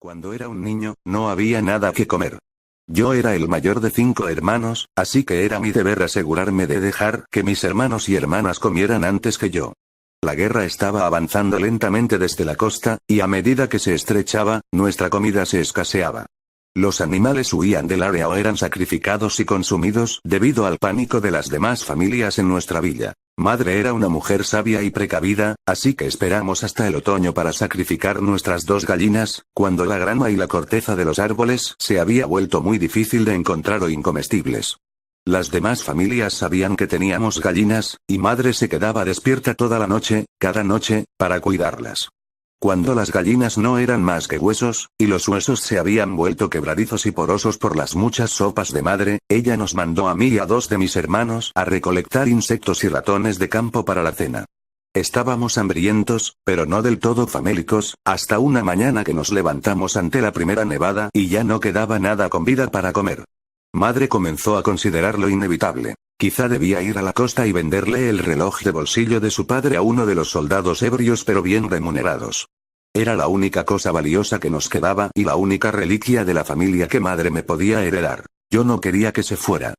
Cuando era un niño, no había nada que comer. Yo era el mayor de 5 hermanos, así que era mi deber asegurarme de dejar que mis hermanos y hermanas comieran antes que yo. La guerra estaba avanzando lentamente desde la costa, y a medida que se estrechaba, nuestra comida se escaseaba. Los animales huían del área o eran sacrificados y consumidos debido al pánico de las demás familias en nuestra villa. Madre era una mujer sabia y precavida, así que esperamos hasta el otoño para sacrificar nuestras 2 gallinas, cuando la grama y la corteza de los árboles se había vuelto muy difícil de encontrar o incomestibles. Las demás familias sabían que teníamos gallinas, y madre se quedaba despierta toda la noche, cada noche, para cuidarlas. Cuando las gallinas no eran más que huesos, y los huesos se habían vuelto quebradizos y porosos por las muchas sopas de madre, ella nos mandó a mí y a 2 de mis hermanos a recolectar insectos y ratones de campo para la cena. Estábamos hambrientos, pero no del todo famélicos, hasta una mañana que nos levantamos ante la primera nevada y ya no quedaba nada con vida para comer. Madre comenzó a considerarlo inevitable. Quizá debía ir a la costa y venderle el reloj de bolsillo de su padre a uno de los soldados ebrios pero bien remunerados. Era la única cosa valiosa que nos quedaba y la única reliquia de la familia que madre me podía heredar. Yo no quería que se fuera.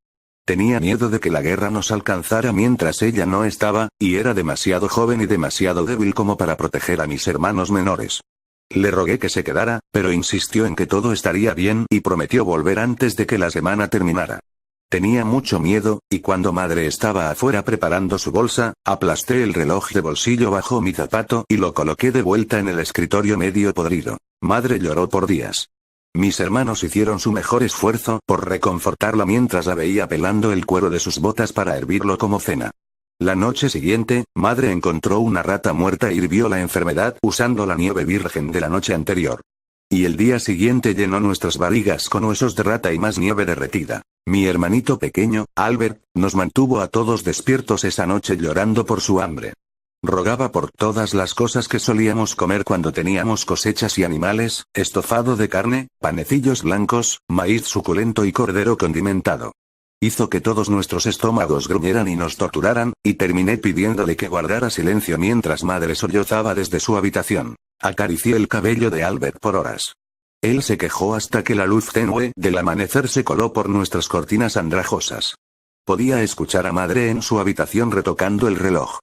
Tenía miedo de que la guerra nos alcanzara mientras ella no estaba, y era demasiado joven y demasiado débil como para proteger a mis hermanos menores. Le rogué que se quedara, pero insistió en que todo estaría bien y prometió volver antes de que la semana terminara. Tenía mucho miedo, y cuando madre estaba afuera preparando su bolsa, aplasté el reloj de bolsillo bajo mi zapato y lo coloqué de vuelta en el escritorio medio podrido. Madre lloró por días. Mis hermanos hicieron su mejor esfuerzo por reconfortarla mientras la veía pelando el cuero de sus botas para hervirlo como cena. La noche siguiente, madre encontró una rata muerta e hirvió la enfermedad usando la nieve virgen de la noche anterior. Y el día siguiente llenó nuestras barrigas con huesos de rata y más nieve derretida. Mi hermanito pequeño, Albert, nos mantuvo a todos despiertos esa noche llorando por su hambre. Rogaba por todas las cosas que solíamos comer cuando teníamos cosechas y animales, estofado de carne, panecillos blancos, maíz suculento y cordero condimentado. Hizo que todos nuestros estómagos gruñeran y nos torturaran, y terminé pidiéndole que guardara silencio mientras madre sollozaba desde su habitación. Acaricié el cabello de Albert por horas. Él se quejó hasta que la luz tenue del amanecer se coló por nuestras cortinas andrajosas. Podía escuchar a madre en su habitación retocando el reloj.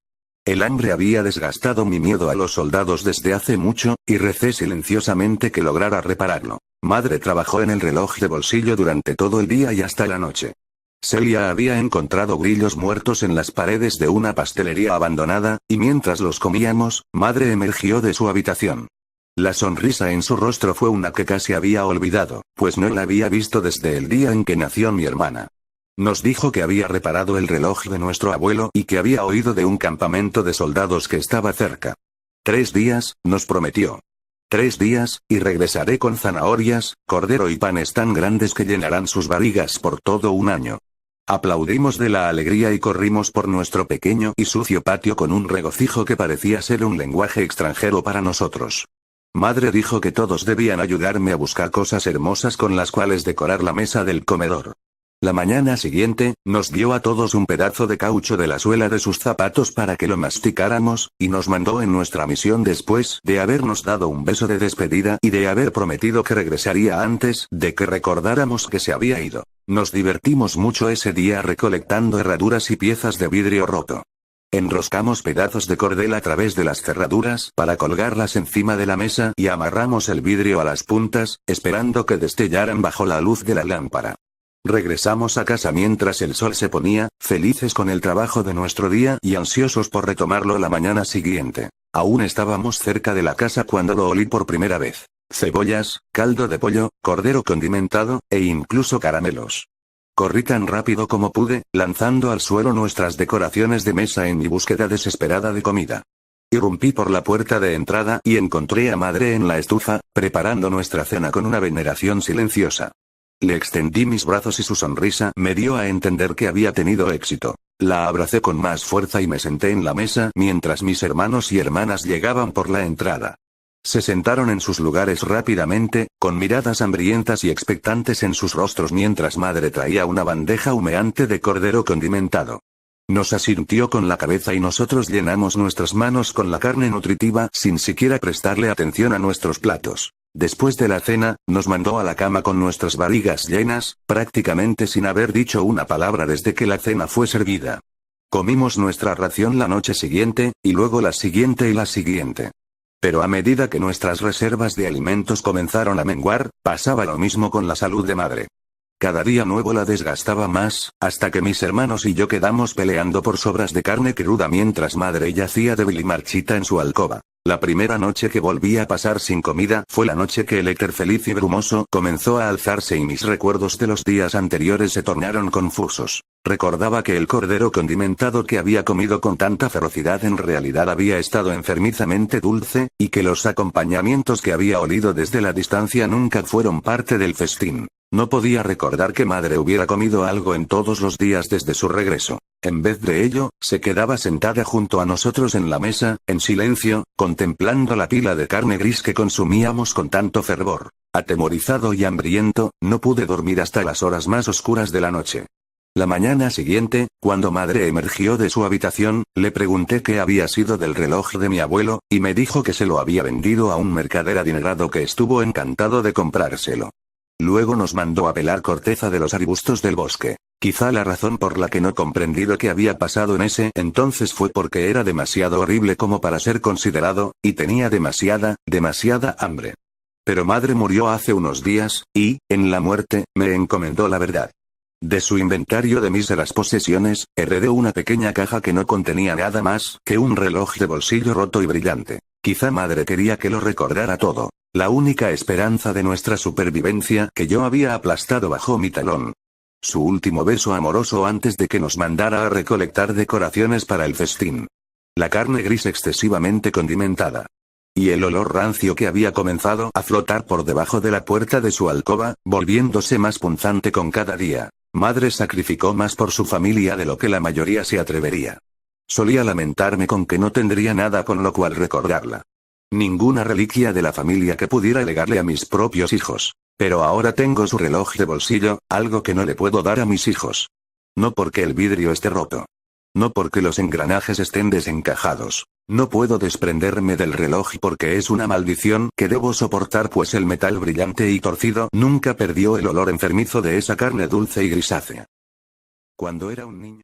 El hambre había desgastado mi miedo a los soldados desde hace mucho, y recé silenciosamente que lograra repararlo. Madre trabajó en el reloj de bolsillo durante todo el día y hasta la noche. Celia había encontrado grillos muertos en las paredes de una pastelería abandonada, y mientras los comíamos, madre emergió de su habitación. La sonrisa en su rostro fue una que casi había olvidado, pues no la había visto desde el día en que nació mi hermana. Nos dijo que había reparado el reloj de nuestro abuelo y que había oído de un campamento de soldados que estaba cerca. 3 días, nos prometió. 3 días, y regresaré con zanahorias, cordero y panes tan grandes que llenarán sus barrigas por todo un año. Aplaudimos de la alegría y corrimos por nuestro pequeño y sucio patio con un regocijo que parecía ser un lenguaje extranjero para nosotros. Madre dijo que todos debían ayudarme a buscar cosas hermosas con las cuales decorar la mesa del comedor. La mañana siguiente, nos dio a todos un pedazo de caucho de la suela de sus zapatos para que lo masticáramos, y nos mandó en nuestra misión después de habernos dado un beso de despedida y de haber prometido que regresaría antes de que recordáramos que se había ido. Nos divertimos mucho ese día recolectando herraduras y piezas de vidrio roto. Enroscamos pedazos de cordel a través de las cerraduras para colgarlas encima de la mesa y amarramos el vidrio a las puntas, esperando que destellaran bajo la luz de la lámpara. Regresamos a casa mientras el sol se ponía, felices con el trabajo de nuestro día y ansiosos por retomarlo la mañana siguiente. Aún estábamos cerca de la casa cuando lo olí por primera vez. Cebollas, caldo de pollo, cordero condimentado, e incluso caramelos. Corrí tan rápido como pude, lanzando al suelo nuestras decoraciones de mesa en mi búsqueda desesperada de comida. Irrumpí por la puerta de entrada y encontré a madre en la estufa, preparando nuestra cena con una veneración silenciosa. Le extendí mis brazos y su sonrisa me dio a entender que había tenido éxito. La abracé con más fuerza y me senté en la mesa mientras mis hermanos y hermanas llegaban por la entrada. Se sentaron en sus lugares rápidamente, con miradas hambrientas y expectantes en sus rostros mientras madre traía una bandeja humeante de cordero condimentado. Nos asintió con la cabeza y nosotros llenamos nuestras manos con la carne nutritiva sin siquiera prestarle atención a nuestros platos. Después de la cena, nos mandó a la cama con nuestras barrigas llenas, prácticamente sin haber dicho una palabra desde que la cena fue servida. Comimos nuestra ración la noche siguiente, y luego la siguiente y la siguiente. Pero a medida que nuestras reservas de alimentos comenzaron a menguar, pasaba lo mismo con la salud de madre. Cada día nuevo la desgastaba más, hasta que mis hermanos y yo quedamos peleando por sobras de carne cruda mientras madre yacía débil y marchita en su alcoba. La primera noche que volví a pasar sin comida fue la noche que el éter feliz y brumoso comenzó a alzarse y mis recuerdos de los días anteriores se tornaron confusos. Recordaba que el cordero condimentado que había comido con tanta ferocidad en realidad había estado enfermizamente dulce, y que los acompañamientos que había olido desde la distancia nunca fueron parte del festín. No podía recordar que madre hubiera comido algo en todos los días desde su regreso. En vez de ello, se quedaba sentada junto a nosotros en la mesa, en silencio, contemplando la pila de carne gris que consumíamos con tanto fervor. Atemorizado y hambriento, no pude dormir hasta las horas más oscuras de la noche. La mañana siguiente, cuando madre emergió de su habitación, le pregunté qué había sido del reloj de mi abuelo, y me dijo que se lo había vendido a un mercader adinerado que estuvo encantado de comprárselo. Luego nos mandó a pelar corteza de los arbustos del bosque. Quizá la razón por la que no comprendí lo que había pasado en ese entonces fue porque era demasiado horrible como para ser considerado, y tenía demasiada hambre. Pero madre murió hace unos días, y, en la muerte, me encomendó la verdad. De su inventario de míseras posesiones, heredé una pequeña caja que no contenía nada más que un reloj de bolsillo roto y brillante. Quizá madre quería que lo recordara todo. La única esperanza de nuestra supervivencia que yo había aplastado bajo mi talón. Su último beso amoroso antes de que nos mandara a recolectar decoraciones para el festín. La carne gris excesivamente condimentada. Y el olor rancio que había comenzado a flotar por debajo de la puerta de su alcoba, volviéndose más punzante con cada día. Madre sacrificó más por su familia de lo que la mayoría se atrevería. Solía lamentarme con que no tendría nada con lo cual recordarla. Ninguna reliquia de la familia que pudiera legarle a mis propios hijos. Pero ahora tengo su reloj de bolsillo, algo que no le puedo dar a mis hijos. No porque el vidrio esté roto. No porque los engranajes estén desencajados. No puedo desprenderme del reloj porque es una maldición que debo soportar, pues el metal brillante y torcido nunca perdió el olor enfermizo de esa carne dulce y grisácea. Cuando era un niño.